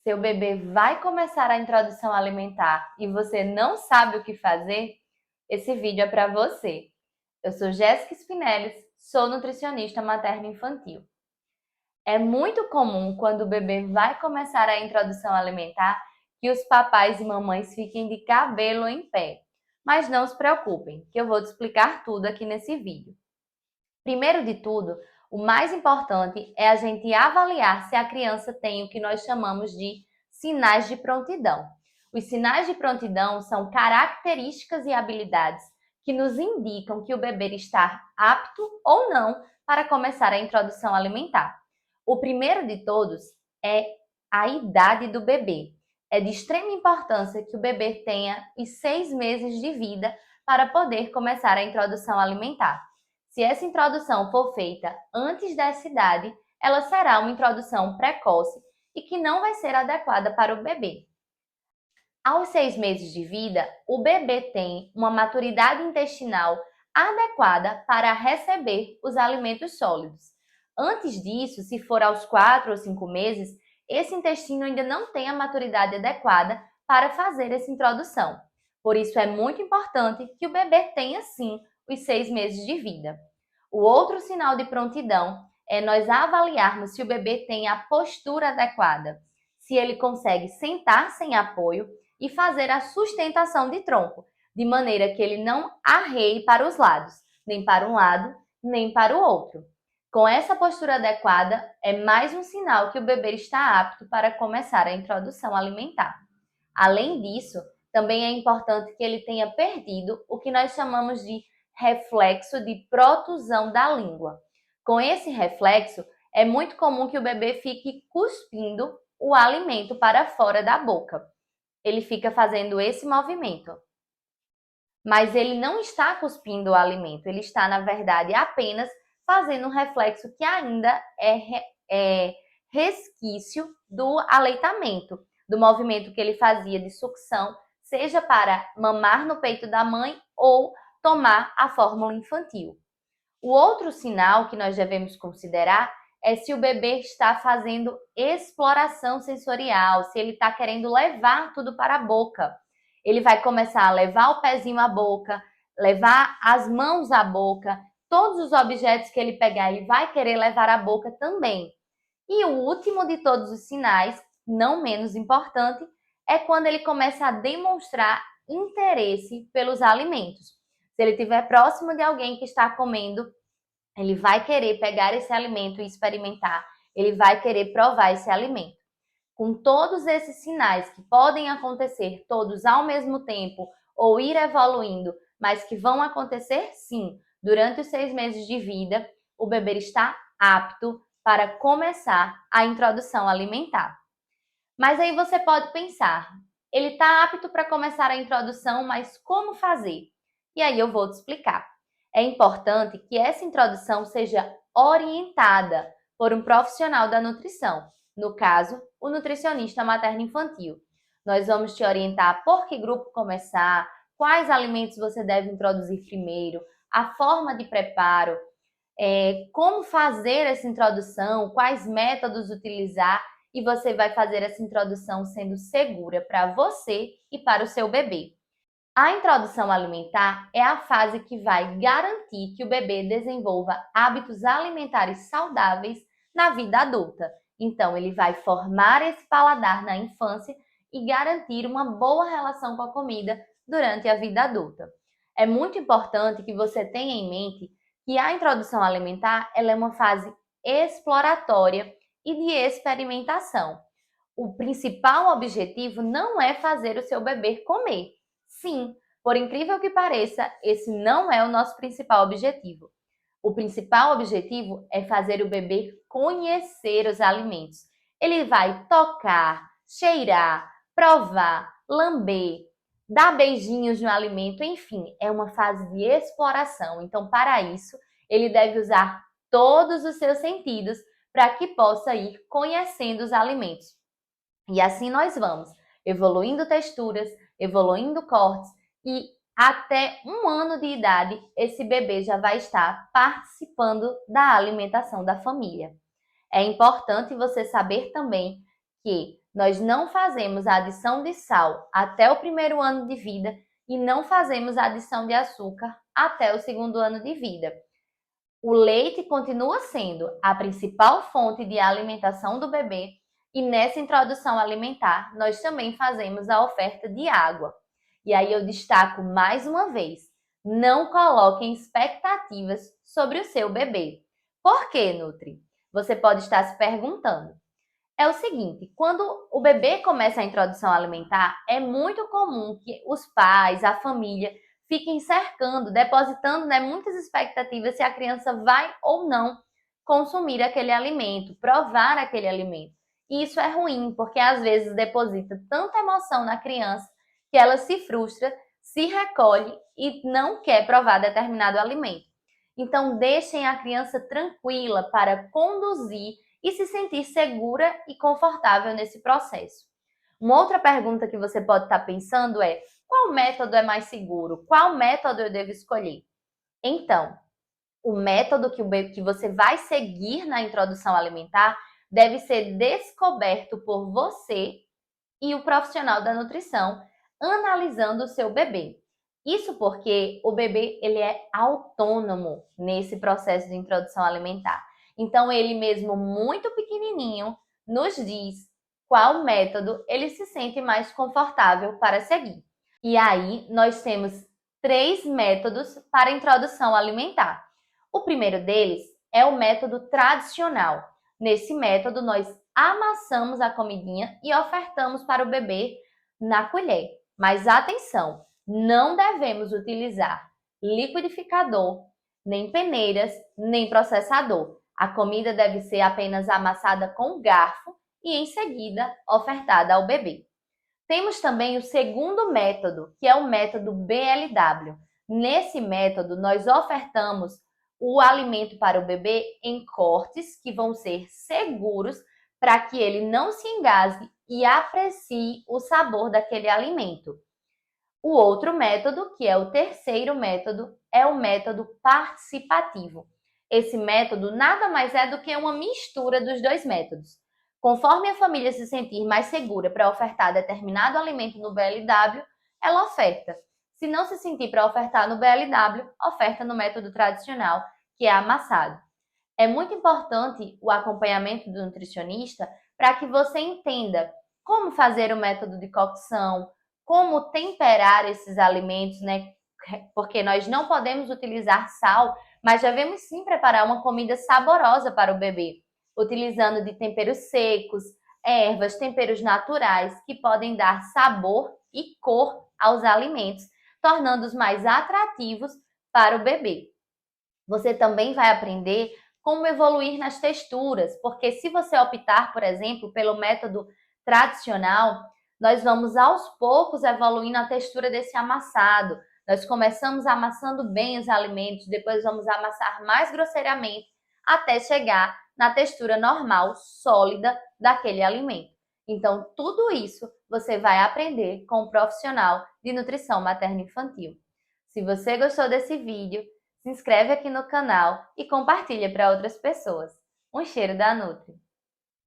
Seu bebê vai começar a introdução alimentar e você não sabe o que fazer? Esse vídeo é para você. Eu sou Jéssica Spinelli, sou nutricionista materno-infantil. É muito comum quando o bebê vai começar a introdução alimentar que os papais e mamães fiquem de cabelo em pé. Mas não se preocupem, que eu vou te explicar tudo aqui nesse vídeo. Primeiro de tudo, o mais importante é a gente avaliar se a criança tem o que nós chamamos de sinais de prontidão. Os sinais de prontidão são características e habilidades que nos indicam que o bebê está apto ou não para começar a introdução alimentar. O primeiro de todos é a idade do bebê. É de extrema importância que o bebê tenha os 6 meses de vida para poder começar a introdução alimentar. Se essa introdução for feita antes dessa idade, ela será uma introdução precoce e que não vai ser adequada para o bebê. Aos 6 meses de vida, o bebê tem uma maturidade intestinal adequada para receber os alimentos sólidos. Antes disso, se for aos 4 ou 5 meses, esse intestino ainda não tem a maturidade adequada para fazer essa introdução. Por isso, é muito importante que o bebê tenha, sim, os 6 meses de vida. O outro sinal de prontidão é nós avaliarmos se o bebê tem a postura adequada, se ele consegue sentar sem apoio e fazer a sustentação de tronco, de maneira que ele não arreie para os lados, nem para um lado, nem para o outro. Com essa postura adequada, é mais um sinal que o bebê está apto para começar a introdução alimentar. Além disso, também é importante que ele tenha perdido o que nós chamamos de reflexo de protusão da língua. Com esse reflexo, é muito comum que o bebê fique cuspindo o alimento para fora da boca. Ele fica fazendo esse movimento. Mas ele não está cuspindo o alimento, ele está, na verdade, apenas fazendo um reflexo que ainda é resquício do aleitamento, do movimento que ele fazia de sucção, seja para mamar no peito da mãe ou tomar a fórmula infantil. O outro sinal que nós devemos considerar é se o bebê está fazendo exploração sensorial, se ele está querendo levar tudo para a boca. Ele vai começar a levar o pezinho à boca, levar as mãos à boca, todos os objetos que ele pegar, ele vai querer levar à boca também. E o último de todos os sinais, não menos importante, é quando ele começa a demonstrar interesse pelos alimentos. Se ele estiver próximo de alguém que está comendo, ele vai querer pegar esse alimento e experimentar, ele vai querer provar esse alimento. Com todos esses sinais que podem acontecer todos ao mesmo tempo ou ir evoluindo, mas que vão acontecer sim durante os 6 meses de vida, o bebê está apto para começar a introdução alimentar. Mas aí você pode pensar, ele está apto para começar a introdução, mas como fazer? E aí eu vou te explicar. É importante que essa introdução seja orientada por um profissional da nutrição, no caso, o nutricionista materno-infantil. Nós vamos te orientar por que grupo começar, quais alimentos você deve introduzir primeiro, a forma de preparo, como fazer essa introdução, quais métodos utilizar, e você vai fazer essa introdução sendo segura para você e para o seu bebê. A introdução alimentar é a fase que vai garantir que o bebê desenvolva hábitos alimentares saudáveis na vida adulta. Então, ele vai formar esse paladar na infância e garantir uma boa relação com a comida durante a vida adulta. É muito importante que você tenha em mente que a introdução alimentar ela é uma fase exploratória e de experimentação. O principal objetivo não é fazer o seu bebê comer. Sim, por incrível que pareça, esse não é o nosso principal objetivo. O principal objetivo é fazer o bebê conhecer os alimentos. Ele vai tocar, cheirar, provar, lamber, dar beijinhos no alimento, enfim, é uma fase de exploração. Então, para isso, ele deve usar todos os seus sentidos para que possa ir conhecendo os alimentos. E assim nós vamos, evoluindo texturas, evoluindo cortes e até 1 ano de idade, esse bebê já vai estar participando da alimentação da família. É importante você saber também que Nós não fazemos a adição de sal até o primeiro ano de vida e não fazemos a adição de açúcar até o segundo ano de vida. O leite continua sendo a principal fonte de alimentação do bebê e nessa introdução alimentar nós também fazemos a oferta de água. E aí eu destaco mais uma vez, não coloquem expectativas sobre o seu bebê. Por quê, Nutri? Você pode estar se perguntando. É o seguinte, quando o bebê começa a introdução alimentar, é muito comum que os pais, a família, fiquem cercando, depositando, muitas expectativas se a criança vai ou não consumir aquele alimento, provar aquele alimento. E isso é ruim, porque às vezes deposita tanta emoção na criança que ela se frustra, se recolhe e não quer provar determinado alimento. Então, deixem a criança tranquila para conduzir e se sentir segura e confortável nesse processo. Uma outra pergunta que você pode estar pensando é: qual método é mais seguro? Qual método eu devo escolher? Então, o método que você vai seguir na introdução alimentar deve ser descoberto por você e o profissional da nutrição, analisando o seu bebê. Isso porque o bebê ele é autônomo nesse processo de introdução alimentar. Então, ele mesmo muito pequenininho nos diz qual método ele se sente mais confortável para seguir. E aí, nós temos 3 métodos para a introdução alimentar. O primeiro deles é o método tradicional. Nesse método, nós amassamos a comidinha e ofertamos para o bebê na colher. Mas atenção, não devemos utilizar liquidificador, nem peneiras, nem processador. A comida deve ser apenas amassada com garfo e em seguida ofertada ao bebê. Temos também o segundo método, que é o método BLW. Nesse método, nós ofertamos o alimento para o bebê em cortes que vão ser seguros para que ele não se engasgue e aprecie o sabor daquele alimento. O outro método, que é o terceiro método, é o método participativo. Esse método nada mais é do que uma mistura dos dois métodos. Conforme a família se sentir mais segura para ofertar determinado alimento no BLW, ela oferta. Se não se sentir para ofertar no BLW, oferta no método tradicional, que é amassado. É muito importante o acompanhamento do nutricionista para que você entenda como fazer o método de cocção, como temperar esses alimentos, Porque nós não podemos utilizar sal, mas devemos sim preparar uma comida saborosa para o bebê, utilizando de temperos secos, ervas, temperos naturais que podem dar sabor e cor aos alimentos, tornando-os mais atrativos para o bebê. Você também vai aprender como evoluir nas texturas, porque se você optar, por exemplo, pelo método tradicional, nós vamos aos poucos evoluindo a textura desse amassado. Nós começamos amassando bem os alimentos, depois vamos amassar mais grosseiramente, até chegar na textura normal, sólida daquele alimento. Então, tudo isso você vai aprender com um profissional de nutrição materno-infantil. Se você gostou desse vídeo, se inscreve aqui no canal e compartilha para outras pessoas. Um cheiro da Nutri!